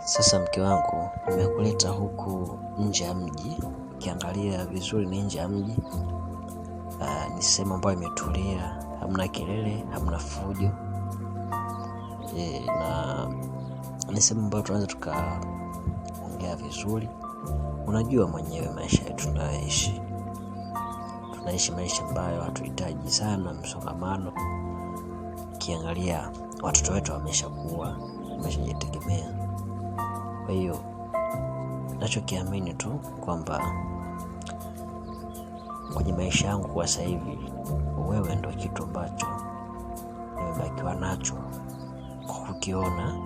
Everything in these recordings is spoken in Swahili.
Sasa mke wangu, nimekuleta huku nje ya mji. Ukiangalia vizuri ni nje ya mji. Ni sehemu ambayo imetulia, hamna kelele, hamna fujo. Na ni sehemu ambayo tunaweza tukaongea vizuri. Unajua mwenyewe maisha yetu tunayoishi. Tunaishi maisha ambayo hatuhitaji sana msongamano. Ukiangalia watoto wetu wameshakuwa, wameshajitegemea. Kwa hiyo nachokiamini tu kwamba kwenye maisha yangu kwa sasa hivi wewe ndio kitu ambacho nimebakiwa nacho kwa kukiona,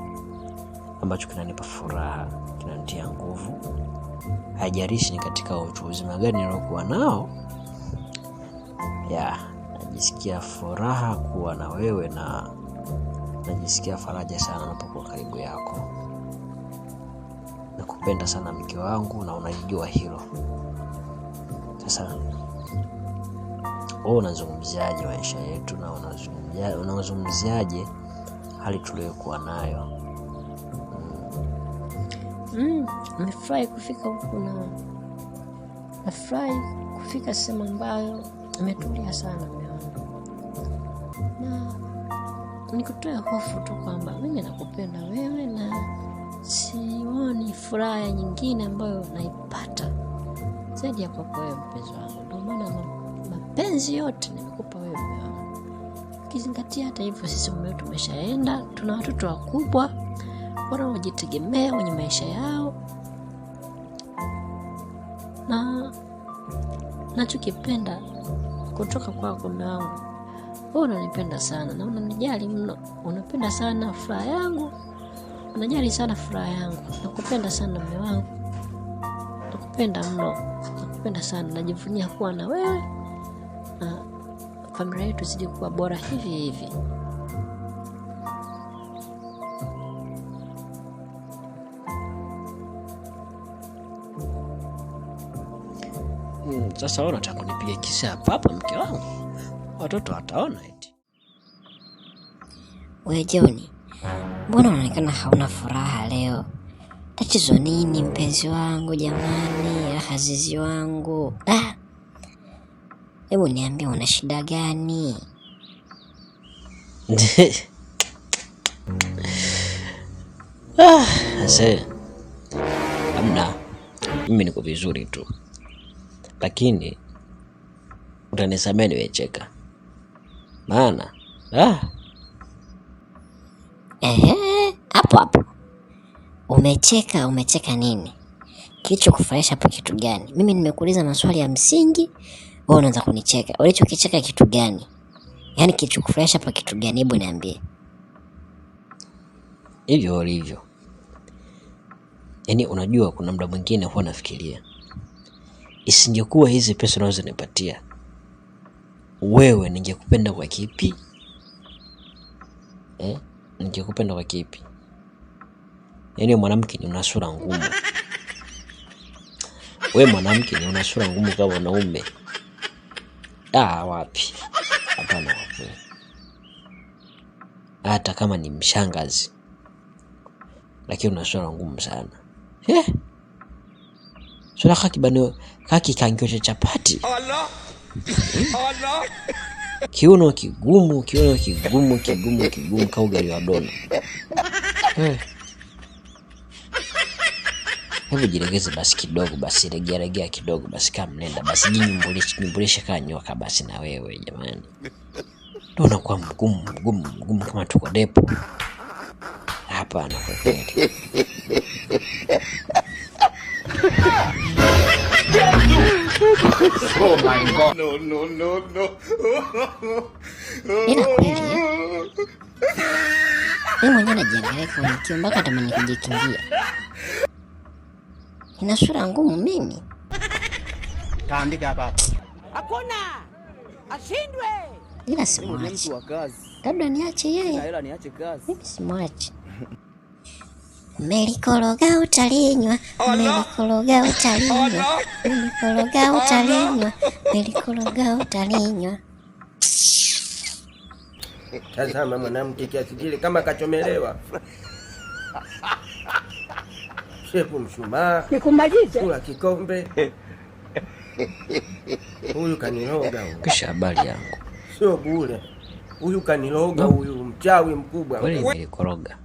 ambacho kinanipa furaha, kinanitia nguvu. Haijalishi ni katika utu uzima gani nilokuwa nao. Najisikia furaha kuwa na wewe na najisikia faraja sana napokuwa karibu yako. Nakupenda sana mke wangu na unajua hilo. Sasa wewe unazungumziaje maisha yetu na unazungumziaje hali tuliyokuwa nayo? Nimefurahi kufika huku na nafurahi kufika sehemu ambayo imetulia sana mume wangu. Na nikutoe hofu tu kwamba mimi nakupenda wewe na sioni furaha nyingine ambayo naipata zaidi ya kwako wewe mpenzi wangu. Ndio maana mapenzi yote nimekupa wewe mume wangu. Ukizingatia hata hivyo sisi mume wetu tumeshaenda, tuna watoto wakubwa wanaojitegemea kwenye maisha yao. Na nachokipenda kutoka kwako mume wangu, wewe unanipenda sana na unanijali mno. Unapenda sana furaha yangu, unajali sana furaha yangu. Nakupenda sana mume wangu, nakupenda mno, nakupenda sana. Najivunia kuwa na wewe na familia yetu zidi kuwa bora hivi hivi. Sasa wewe unataka kunipiga kisa hapa mke wangu? Watoto wataona eti. Wewe Joni, mbona unaonekana hauna furaha leo? Tatizo nini mpenzi wangu jamani, azizi wangu? Hebu niambie una shida gani? Hamna. Mimi niko vizuri tu. Lakini utanisamehe nimecheka. Maana hapo umecheka nini? Kicho kufurahisha hapo kitu gani? Mimi nimekuuliza maswali ya msingi, wewe unaanza kunicheka. Ulichokicheka kitu gani? Yaani kicho kufurahisha hapo kitu gani? Hebu niambie. Hivyo ulivyo. Yaani unajua kuna muda mwingine huwa nafikiria, isingekuwa hizi pesa unazonipatia wewe, ningekupenda kwa kipi? Ningekupenda kwa kipi? Yaani mwanamke ni una sura ngumu. Wewe mwanamke ni una sura ngumu kama wanaume. Wapi? Hapana wapi. Hata kama ni mshangazi, lakini una sura ngumu sana. Sura kaki kangio cha chapati. Allah. Kiuno kigumu kama ugali wa dona. Hebu jilegeze basi kidogo, basi regea kidogo basi, kama mnenda basi jinyumbulishe kama nyoka basi na wewe jamani. Ndio kwa mgumu kama tuko depo. Hapana kwa kweli. Oh my God. No. Ila kweli mimi mwenyewe najiangalia kwa nikio mpaka tamani kujikimbia. Ina sura ngumu mimi. Kaandika hapa. Hakuna. Ashindwe. Ila simwachi. Labda niache yeye. Hela niache kazi. Mimi simwachi. Melikoroga utalinywa. Tazama mwanamke kiasi kile kama kachomelewa. shepu mshumaa, Nikumalize. kula kikombe. Huyu kaniloga huyu. Kisha habari yangu. Sio bure. Huyu kaniloga huyu, mchawi mkubwa. Kweli nilikoroga.